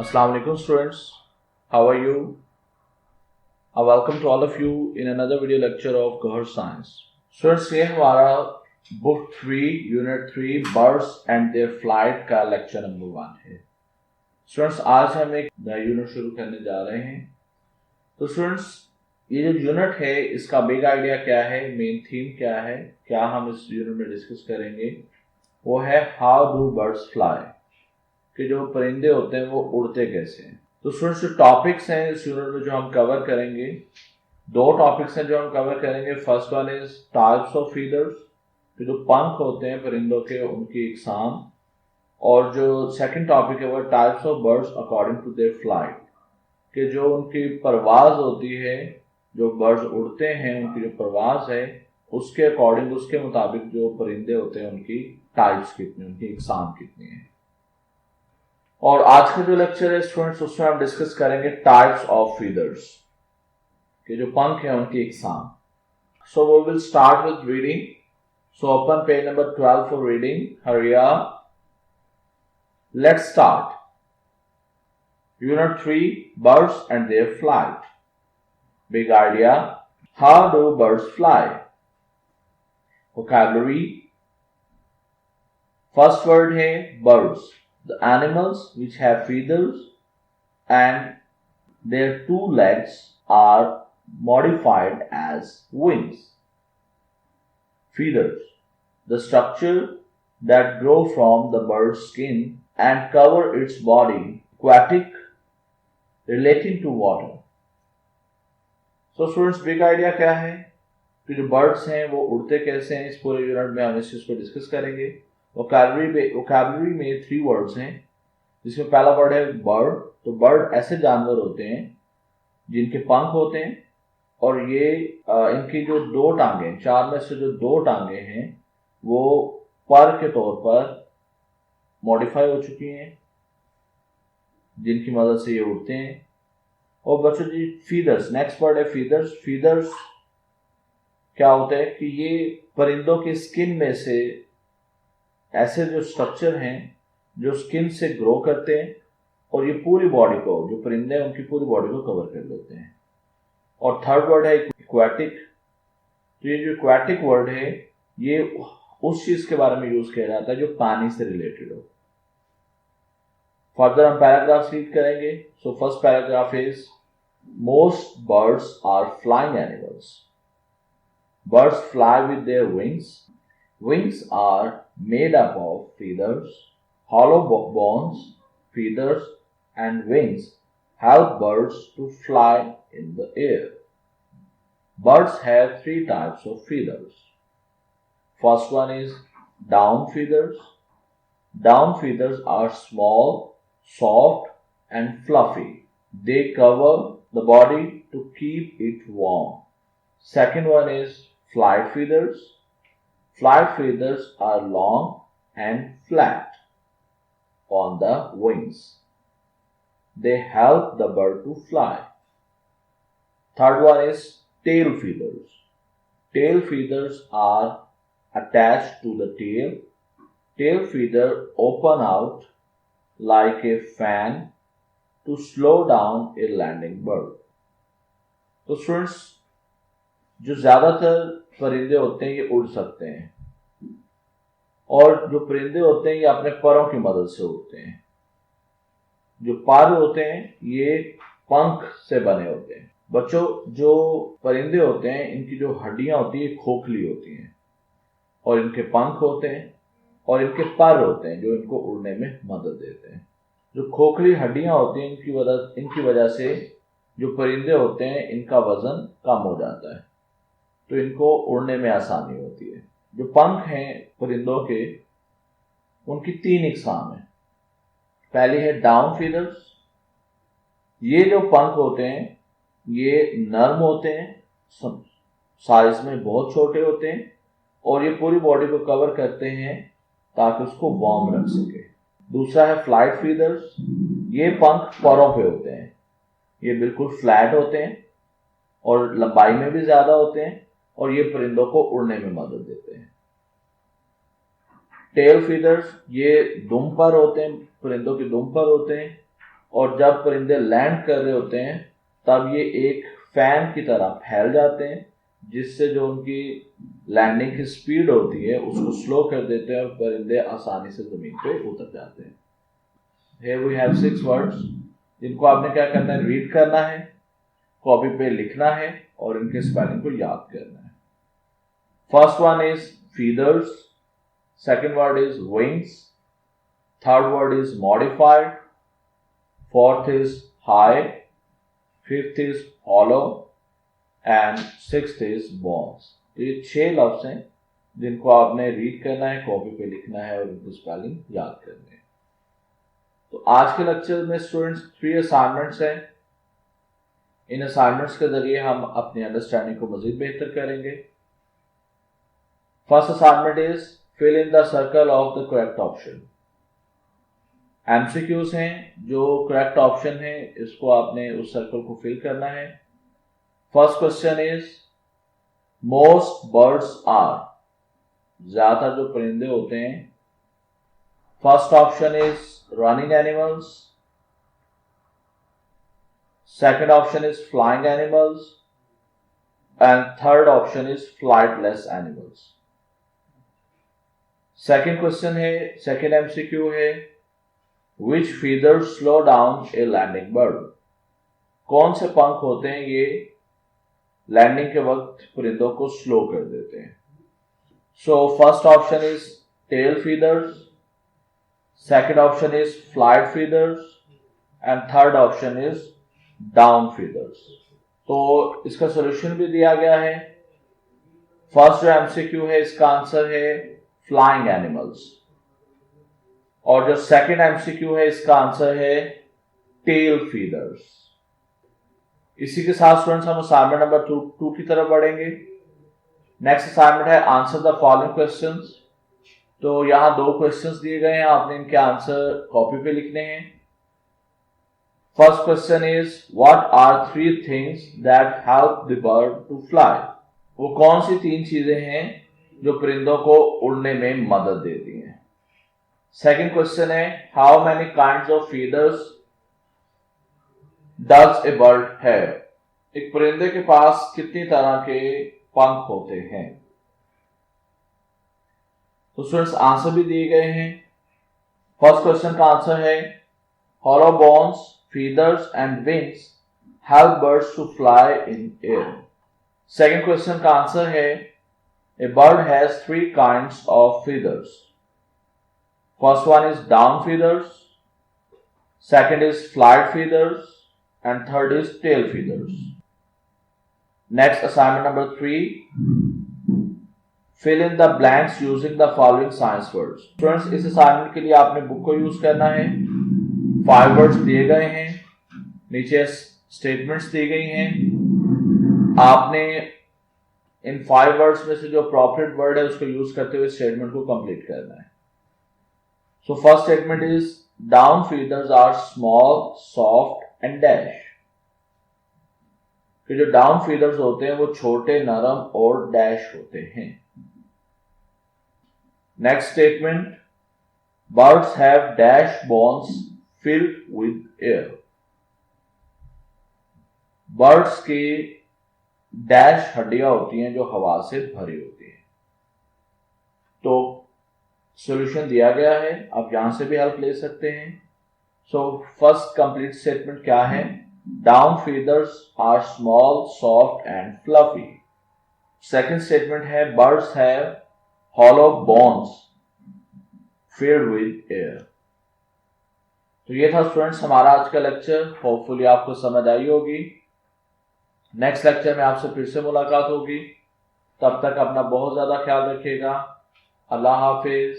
Assalamu alaikum students, how are you? Welcome to all of you in another video lecture of Gohar Science. Students, ये हमारा book 3 unit 3 birds and their flight का lecture number 1 है. Students, आज हम एक नया unit शुरू करने जा रहे हैं. तो स्टूडेंट्स, ये जो यूनिट है इसका बिग आइडिया क्या है, मेन थीम क्या है, क्या हम इस यूनिट में डिस्कस करेंगे, वो है हाउ डू बर्ड्स फ्लाई, कि जो परिंदे होते हैं वो उड़ते कैसे हैं. तो स्टूडेंट्स, जो टॉपिक्स हैं इस यूनिट में जो हम कवर करेंगे, दो टॉपिक्स हैं जो हम कवर करेंगे. First one is types of feathers, कि जो पंख होते हैं परिंदों के उनकी इकसाम. और जो सेकंड टॉपिक है वो types of birds according to their flight, कि जो उनकी परवाज होती है, जो बर्ड्स उड़ते हैं उनकी जो परवाज है उसके अकॉर्डिंग, उसके मुताबिक जो परिंदे होते हैं उनकी टाइप्स कितनी, उनकी इकसाम कितनी है. और आज का जो लेक्चर है स्टूडेंट्स, उसमें हम डिस्कस करेंगे टाइप्स ऑफ फीदर्स, कि जो पंख है उनकी इकसाम. So we will start with reading. So open page number 12 for reading. Hurry up. Let's start. Unit 3 birds and their flight. Big idea, how do birds fly. Vocabulary. First word है birds, the animals which have feathers and their two legs are modified as wings. Feathers, the structure that grow from the bird's skin and cover its body, aquatic, relating to water. So students, big idea क्या है कि जो birds हैं वो उड़ते कैसे हैं, इस पूरे यूनिट में हम इस चीज को डिस्कस करेंगे. वोकैबुलरी में 3 वर्ड्स हैं, जिसमें पहला वर्ड है बर्ड. तो बर्ड ऐसे जानवर होते हैं जिनके पंख होते हैं और ये इनकी जो 2 टांगे, 4 में से जो 2 टांगे हैं वो पर के तौर पर मॉडिफाई हो चुकी हैं, जिनकी मदद से ये उड़ते हैं. और बच्चों जी, फीदर्स, नेक्स्ट वर्ड है फीदर्स. फीदर्स क्या होता है कि ये परिंदों की स्किन में से ऐसे जो स्ट्रक्चर हैं जो स्किन से ग्रो करते हैं और ये पूरी बॉडी को, जो परिंदे हैं उनकी पूरी बॉडी को कवर कर लेते हैं. और थर्ड वर्ड है एक्वाटिक. तो ये जो एक्वाटिक वर्ड है ये उस चीज के बारे में यूज किया जाता है जो पानी से रिलेटेड हो. फर्दर हम पैराग्राफ रीड करेंगे. So first paragraph is most birds are flying animals. Birds fly with their wings. Wings are made up of feathers. Hollow bones, feathers, and wings help birds to fly in the air. Birds have 3 types of feathers. First one is down feathers. Down feathers are small, soft, and fluffy. They cover the body to keep it warm. Second one is flight feathers. Flight feathers are long and flat on the wings. They help the bird to fly. Third one is tail feathers. Tail feathers are attached to the tail. Tail feather open out like a fan to slow down a landing bird. तो students, जो ज्यादातर परिंदे होते हैं ये उड़ सकते हैं, और जो परिंदे होते हैं ये अपने परों की मदद से उड़ते हैं. जो पर होते हैं ये पंख से बने होते हैं. बच्चों, जो परिंदे होते हैं इनकी जो हड्डियां होती है खोखली होती हैं, और इनके पंख होते हैं और इनके पर होते हैं जो इनको उड़ने में मदद देते हैं. जो खोखली हड्डियां होती हैं इनकी वजह से जो परिंदे होते हैं इनका वजन कम हो जाता है, तो इनको उड़ने में आसानी होती है. जो पंख हैं परिंदों के, उनकी 3 इकसाम है. पहली है डाउन फीदर्स. ये जो पंख होते हैं ये नर्म होते हैं, साइज में बहुत छोटे होते हैं, और ये पूरी बॉडी को कवर करते हैं ताकि उसको वार्म रख सके. दूसरा है फ्लाइट फीदर्स. ये पंख पैरों पे होते हैं, ये बिल्कुल फ्लैट होते हैं और लंबाई में भी ज्यादा होते हैं, और ये परिंदों को उड़ने में मदद देते हैं. टेल फीदर्स, ये दुम पर होते हैं, परिंदों के दुम पर होते हैं, और जब परिंदे लैंड कर रहे होते हैं तब ये एक फैन की तरह फैल जाते हैं, जिससे जो उनकी लैंडिंग की स्पीड होती है उसको स्लो कर देते हैं और परिंदे आसानी से जमीन पे उतर जाते हैं। Here we have 6 words जिनको आपने क्या करना है, रीड करना है, कॉपी पे लिखना है और इनके स्पेलिंग को याद करना है। First one is feathers, second word is wings, third word is modified, fourth is high, fifth is hollow and sixth is bones। तो ये 6 लफ्ज हैं जिनको आपने रीड करना है, कॉपी पे लिखना है और उनकी स्पेलिंग याद करनी है। तो आज के लेक्चर में स्टूडेंट्स 3 असाइनमेंट्स हैं। इन असाइनमेंट्स के जरिए हम अपनी अंडरस्टैंडिंग को मजीद बेहतर करेंगे। First assignment is fill in the circle of the correct option. MCQs हैं, जो करेक्ट ऑप्शन है इसको आपने उस सर्कल को फिल करना है। First question is most birds are, ज्यादातर जो परिंदे होते हैं। First option is running animals, second option is flying animals and third option is flightless animals। second question है, second MCQ है, which feathers slow down a landing bird। कौन से पंख होते हैं ये लैंडिंग के वक्त परिंदों को स्लो कर देते हैं। so first option is tail feathers, second option is flight feathers and third option is down feathers। तो इसका सॉल्यूशन भी दिया गया है। फर्स्ट जो एमसीक्यू है इसका आंसर है फ्लाइंग एनिमल्स और जो सेकंड एमसीक्यू है इसका आंसर है टेल फीदर्स। इसी के साथ स्टूडेंट्स हम असाइनमेंट नंबर 2 की तरफ बढ़ेंगे। नेक्स्ट असाइनमेंट है आंसर द फॉलोइंग क्वेश्चंस। तो यहां 2 क्वेश्चंस दिए गए हैं, आपने इनके आंसर कॉपी पे लिखने हैं। First question is what are 3 things that help the bird to fly. वो कौन सी 3 चीजें हैं जो परिंदों को उड़ने में मदद देती हैं। सेकंड क्वेश्चन है how many kinds of feathers does a bird have. एक परिंदे के पास कितनी तरह के पंख होते हैं। तो स्टूडेंट्स आंसर भी दिए गए हैं। फर्स्ट क्वेश्चन का आंसर है hollow bones, feathers and wings help birds to fly in air. Second question का आंसर है a bird has 3 kinds of feathers. First one is down feathers, second is flight feathers and third is tail feathers. Next assignment number 3, fill in the blanks using the following science words। Students इस assignment के लिए आपने book को use करना है। 5 words दिए गए हैं, नीचे स्टेटमेंट्स दी गई हैं। आपने इन 5 वर्ड्स में से जो अप्रोप्रिएट वर्ड है उसको यूज करते हुए स्टेटमेंट को कंप्लीट करना है। So first statement is down feathers are small, soft and dash. कि जो डाउन फीदर्स होते हैं वो छोटे, नरम और डैश होते हैं। Next statement, birds have dash bones filled with air। Birds की डैश हड्डियां होती हैं जो हवा से भरी होती हैं। तो सॉल्यूशन दिया गया है, आप यहां से भी हेल्प ले सकते हैं। सो फर्स्ट कंप्लीट स्टेटमेंट क्या है, down feathers are small, soft and fluffy. Second statement है birds have hollow bones filled with air। तो ये था स्टूडेंट्स हमारा आज का लेक्चर। होपफुली आपको समझ आई होगी। नेक्स्ट लेक्चर में आपसे फिर से मुलाकात होगी। तब तक अपना बहुत ज्यादा ख्याल रखिएगा। अल्लाह हाफिज।